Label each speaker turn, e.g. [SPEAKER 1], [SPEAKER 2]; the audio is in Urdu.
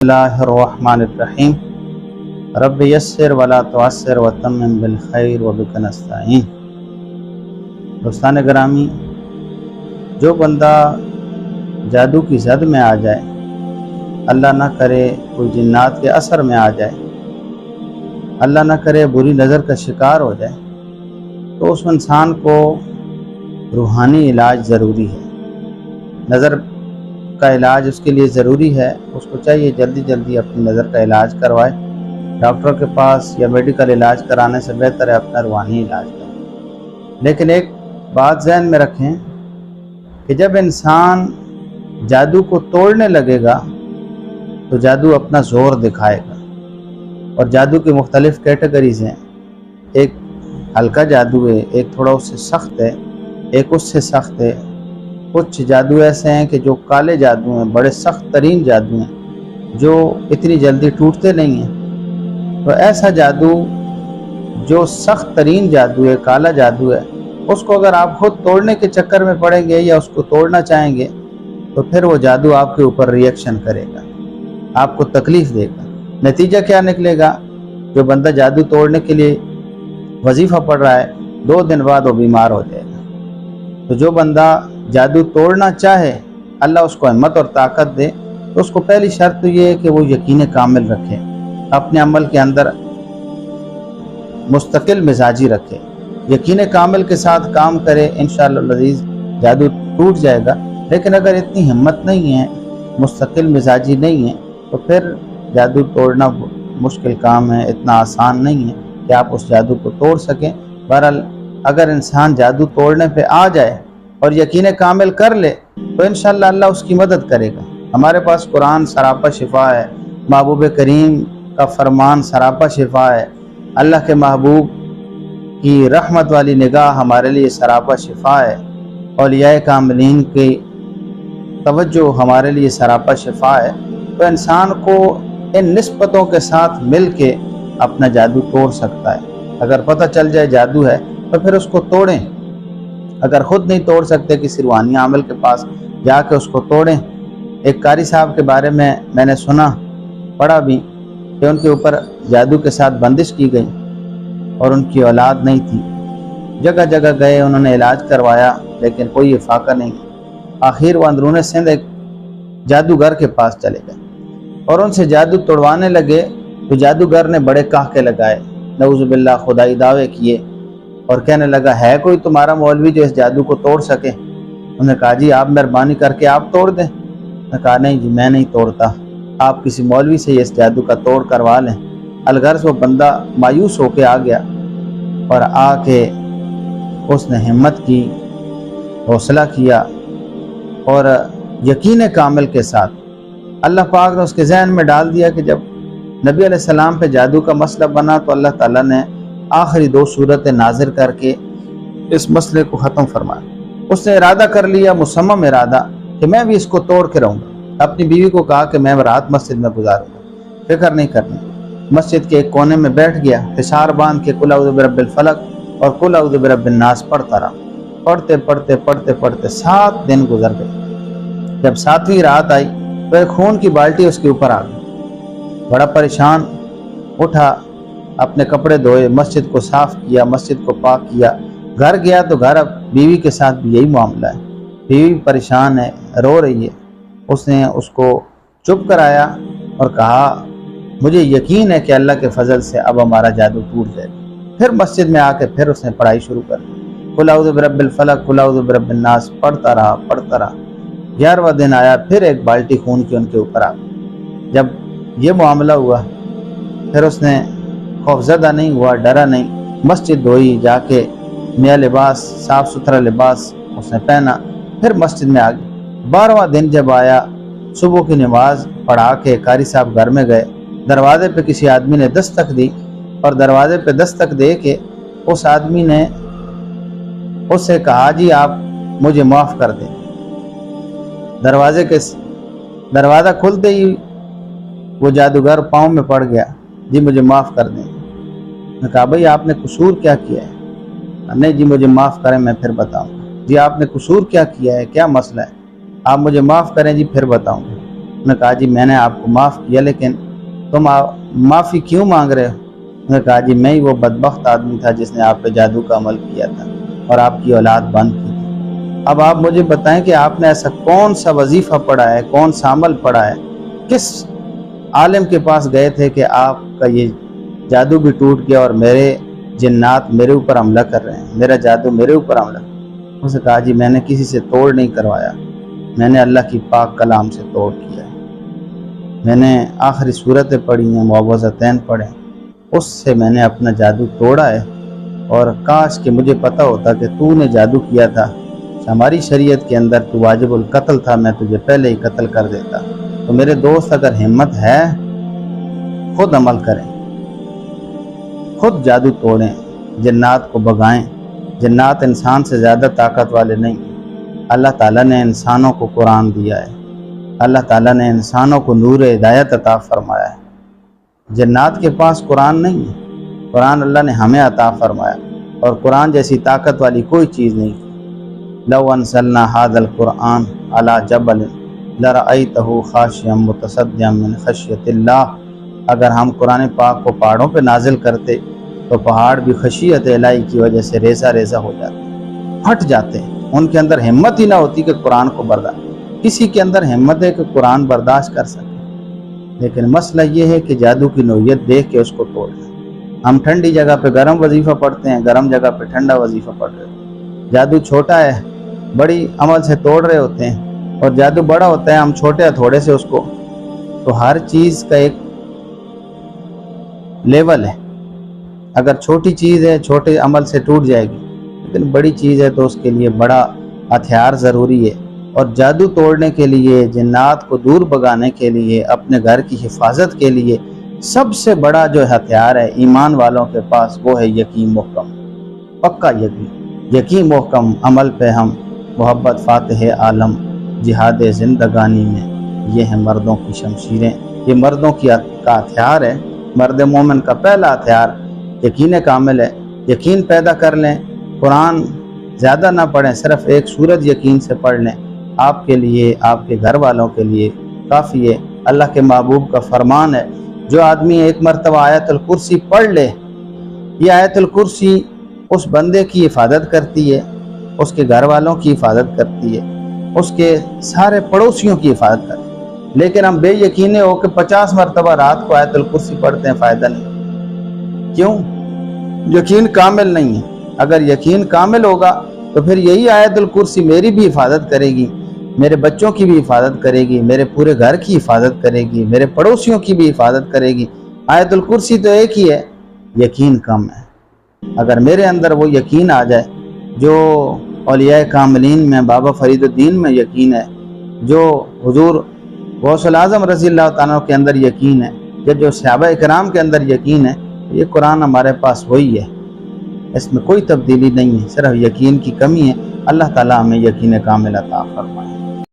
[SPEAKER 1] اللہ الرحمن الرحیم رب یسر ولا تعسر وتمم بالخیر وبک نستعین۔ دوستان گرامی، جو بندہ جادو کی زد میں آ جائے، اللہ نہ کرے کوئی جنات کے اثر میں آ جائے، اللہ نہ کرے بری نظر کا شکار ہو جائے، تو اس انسان کو روحانی علاج ضروری ہے۔ نظر کا علاج اس کے لیے ضروری ہے، اس کو چاہیے جلدی جلدی اپنی نظر کا علاج کروائے۔ ڈاکٹر کے پاس یا میڈیکل علاج کرانے سے بہتر ہے اپنا روحانی علاج کریں۔ لیکن ایک بات ذہن میں رکھیں کہ جب انسان جادو کو توڑنے لگے گا تو جادو اپنا زور دکھائے گا، اور جادو کی مختلف کیٹیگریز ہیں۔ ایک ہلکا جادو ہے، ایک تھوڑا اس سے سخت ہے، ایک اس سے سخت ہے۔ کچھ جادو ایسے ہیں کہ جو کالے جادو ہیں، بڑے سخت ترین جادو ہیں، جو اتنی جلدی ٹوٹتے نہیں ہیں۔ تو ایسا جادو جو سخت ترین جادو ہے، کالا جادو ہے، اس کو اگر آپ خود توڑنے کے چکر میں پڑیں گے یا اس کو توڑنا چاہیں گے تو پھر وہ جادو آپ کے اوپر ریئیکشن کرے گا، آپ کو تکلیف دے گا۔ نتیجہ کیا نکلے گا؟ جو بندہ جادو توڑنے کے لیے وظیفہ پڑھ رہا ہے، 2 دن بعد وہ بیمار ہو جائے گا۔ تو جو بندہ جادو توڑنا چاہے، اللہ اس کو ہمت اور طاقت دے، تو اس کو پہلی شرط تو یہ ہے کہ وہ یقین کامل رکھے، اپنے عمل کے اندر مستقل مزاجی رکھے، یقین کامل کے ساتھ کام کرے، انشاءاللہ العزیز جادو ٹوٹ جائے گا۔ لیکن اگر اتنی ہمت نہیں ہے، مستقل مزاجی نہیں ہے، تو پھر جادو توڑنا مشکل کام ہے، اتنا آسان نہیں ہے کہ آپ اس جادو کو توڑ سکیں۔ بہرحال اگر انسان جادو توڑنے پہ آ جائے اور یقین کامل کر لے تو انشاءاللہ اللہ اس کی مدد کرے گا۔ ہمارے پاس قرآن سراپا شفا ہے، محبوب کریم کا فرمان سراپا شفا ہے، اللہ کے محبوب کی رحمت والی نگاہ ہمارے لیے سراپا شفا ہے، اولیاء کاملین کی توجہ ہمارے لیے سراپا شفا ہے۔ تو انسان کو ان نسبتوں کے ساتھ مل کے اپنا جادو توڑ سکتا ہے۔ اگر پتہ چل جائے جادو ہے تو پھر اس کو توڑیں۔ اگر خود نہیں توڑ سکتے، کسی روحانی عامل کے پاس جا کے اس کو توڑیں۔ ایک قاری صاحب کے بارے میں نے سنا، پڑھا بھی، کہ ان کے اوپر جادو کے ساتھ بندش کی گئی اور ان کی اولاد نہیں تھی۔ جگہ جگہ گئے، انہوں نے علاج کروایا، لیکن کوئی افاقہ نہیں۔ آخر وہ اندرون سندھ ایک جادوگر کے پاس چلے گئے اور ان سے جادو توڑوانے لگے، تو جادوگر نے بڑے کہکے لگائے، نعوذ باللہ خدائی دعوے کیے، اور کہنے لگا ہے کوئی تمہارا مولوی جو اس جادو کو توڑ سکے؟ انہوں نے کہا جی آپ مہربانی کر کے آپ توڑ دیں۔ انہوں نے کہا نہیں جی میں نہیں توڑتا، آپ کسی مولوی سے اس جادو کا توڑ کروا لیں۔ الغرض وہ بندہ مایوس ہو کے آ گیا، اور آ کے اس نے ہمت کی، حوصلہ کیا، اور یقین کامل کے ساتھ اللہ پاک نے اس کے ذہن میں ڈال دیا کہ جب نبی علیہ السلام پہ جادو کا مسئلہ بنا تو اللہ تعالیٰ نے آخری 2 صورتیں نازل کر کے اس مسئلے کو ختم فرمایا۔ اس نے ارادہ کر لیا، مصمم ارادہ، کہ میں بھی اس کو توڑ کے رہوں گا۔ اپنی بیوی کو کہا کہ میں رات مسجد میں گزاروں گا، فکر نہیں کرنی۔ مسجد کے ایک کونے میں بیٹھ گیا، حصار باندھ کے قل اعوذ برب الفلق اور قل اعوذ برب الناس پڑھتا رہا۔ پڑھتے پڑھتے پڑھتے پڑھتے 7 دن گزر گئے۔ جب 7ویں رات آئی تو ایک خون کی بالٹی اس کے اوپر آ گئی۔ بڑا پریشان اٹھا، اپنے کپڑے دھوئے، مسجد کو صاف کیا، مسجد کو پاک کیا۔ گھر گیا تو گھر اب بیوی کے ساتھ بھی یہی معاملہ ہے، بیوی پریشان ہے، رو رہی ہے۔ اس نے اس کو چپ کرایا اور کہا مجھے یقین ہے کہ اللہ کے فضل سے اب ہمارا جادو ٹوٹ جائے گا۔ پھر مسجد میں آ کے پھر اس نے پڑھائی شروع کر دی، قل اعوذ برب الفلق قل اعوذ برب الناس پڑھتا رہا۔ 11واں دن آیا، پھر ایک بالٹی خون کی ان کے اوپر آ گئی۔ جب یہ معاملہ ہوا پھر اس نے خوفزدہ نہیں ہوا، ڈرا نہیں، مسجد دھوئی، جا کے نیا لباس، صاف ستھرا لباس اس نے پہنا، پھر مسجد میں آ گئی۔ 12واں دن جب آیا، صبح کی نماز پڑھا کے قاری صاحب گھر میں گئے، دروازے پہ کسی آدمی نے دستک دی، اور دروازے پہ دستک دے کے اس آدمی نے اس سے کہا جی آپ مجھے معاف کر دیں۔ دروازہ کھلتے ہی وہ جادوگر پاؤں میں پڑ گیا، جی مجھے معاف کر دیں۔ میں کہا بھئی آپ نے قصور کیا کیا ہے؟ نہیں جی مجھے معاف کریں میں پھر بتاؤں گا۔ جی آپ نے قصور کیا کیا ہے، کیا مسئلہ ہے؟ آپ مجھے معاف کریں جی پھر بتاؤں گا۔ انہوں نے کہا جی میں نے آپ کو معاف کیا، لیکن تم معافی کیوں مانگ رہے ہو؟ انہوں نے کہا جی میں ہی وہ بدبخت آدمی تھا جس نے آپ پہ جادو کا عمل کیا تھا اور آپ کی اولاد بند کی تھی۔ اب آپ مجھے بتائیں کہ آپ نے ایسا کون سا وظیفہ پڑھا ہے، کون سا عمل پڑھا ہے، کس عالم کے پاس گئے تھے کہ آپ کا یہ جادو بھی ٹوٹ گیا اور میرے جنات میرے اوپر حملہ کر رہے ہیں، میرا جادو میرے اوپر حملہ۔ اس نے کہا جی میں نے کسی سے توڑ نہیں کروایا، میں نے اللہ کی پاک کلام سے توڑ کیا ہے، میں نے آخری صورتیں پڑھی ہیں، معوذتین پڑھے، اس سے میں نے اپنا جادو توڑا ہے۔ اور کاش کہ مجھے پتہ ہوتا کہ تو نے جادو کیا تھا، ہماری شریعت کے اندر تو واجب القتل تھا، میں تجھے پہلے ہی قتل کر دیتا۔ تو میرے دوست اگر ہمت ہے خود عمل کریں، خود جادو توڑیں، جنات کو بگائیں۔ جنات انسان سے زیادہ طاقت والے نہیں۔ اللہ تعالیٰ نے انسانوں کو قرآن دیا ہے، اللہ تعالیٰ نے انسانوں کو نور ہدایت عطا فرمایا ہے۔ جنات کے پاس قرآن نہیں ہے، قرآن اللہ نے ہمیں عطا فرمایا، اور قرآن جیسی طاقت والی کوئی چیز نہیں۔ لو انزلنا ھذا القرآن علی جبل لرأیتہ خاشعا متصدعا من خشیۃ اللہ، اگر ہم قرآن پاک کو پہاڑوں پہ نازل کرتے تو پہاڑ بھی خشیت الہی کی وجہ سے ریزہ ریزہ ہو جاتے، پھٹ جاتے، ان کے اندر ہمت ہی نہ ہوتی کہ قرآن کو برداشت۔ کسی کے اندر ہمت ہے کہ قرآن برداشت کر سکے، لیکن مسئلہ یہ ہے کہ جادو کی نوعیت دیکھ کے اس کو توڑ دیں۔ ہم ٹھنڈی جگہ پہ گرم وظیفہ پڑھتے ہیں، گرم جگہ پہ ٹھنڈا وظیفہ پڑھ رہے ہوتے ہیں۔ جادو چھوٹا ہے، بڑی عمل سے توڑ رہے ہوتے ہیں، اور جادو بڑا ہوتا ہے، ہم چھوٹے ہتھوڑے سے اس کو۔ تو ہر چیز کا ایک لیول ہے، اگر چھوٹی چیز ہے چھوٹے عمل سے ٹوٹ جائے گی، لیکن بڑی چیز ہے تو اس کے لیے بڑا ہتھیار ضروری ہے۔ اور جادو توڑنے کے لیے، جنات کو دور بگانے کے لیے، اپنے گھر کی حفاظت کے لیے سب سے بڑا جو ہتھیار ہے ایمان والوں کے پاس، وہ ہے یقین محکم، پکا یقین محکم عمل پہ ہم محبت فاتح عالم جہاد زندگانی میں، یہ ہیں مردوں کی شمشیریں، یہ مردوں کا ہتھیار ہے۔ مرد مومن کا پہلا ہتھیار یقین کامل ہے۔ یقین پیدا کر لیں، قرآن زیادہ نہ پڑھیں، صرف ایک سورت یقین سے پڑھ لیں، آپ کے لیے، آپ کے گھر والوں کے لیے کافی ہے۔ اللہ کے محبوب کا فرمان ہے، جو آدمی ایک مرتبہ آیت الکرسی پڑھ لے، یہ آیت الکرسی اس بندے کی حفاظت کرتی ہے، اس کے گھر والوں کی حفاظت کرتی ہے، اس کے سارے پڑوسیوں کی حفاظت کرتی ہے۔ لیکن ہم بے یقینے ہو کہ 50 مرتبہ رات کو آیت الکرسی پڑھتے ہیں، فائدہ نہیں۔ کیوں؟ یقین کامل نہیں ہے۔ اگر یقین کامل ہوگا تو پھر یہی آیت الکرسی میری بھی حفاظت کرے گی، میرے بچوں کی بھی حفاظت کرے گی، میرے پورے گھر کی حفاظت کرے گی، میرے پڑوسیوں کی بھی حفاظت کرے گی۔ آیت الکرسی تو ایک ہی ہے، یقین کم ہے۔ اگر میرے اندر وہ یقین آ جائے جو اولیاء کاملین میں، بابا فرید الدین میں یقین ہے، جو حضور غوث الاعظم رضی اللہ تعالیٰ کے اندر یقین ہے، جو صحابہ اکرام کے اندر یقین ہے، یہ قرآن ہمارے پاس وہی ہے، اس میں کوئی تبدیلی نہیں ہے، صرف یقین کی کمی ہے۔ اللہ تعالیٰ ہمیں یقین کامل عطا فرمائے۔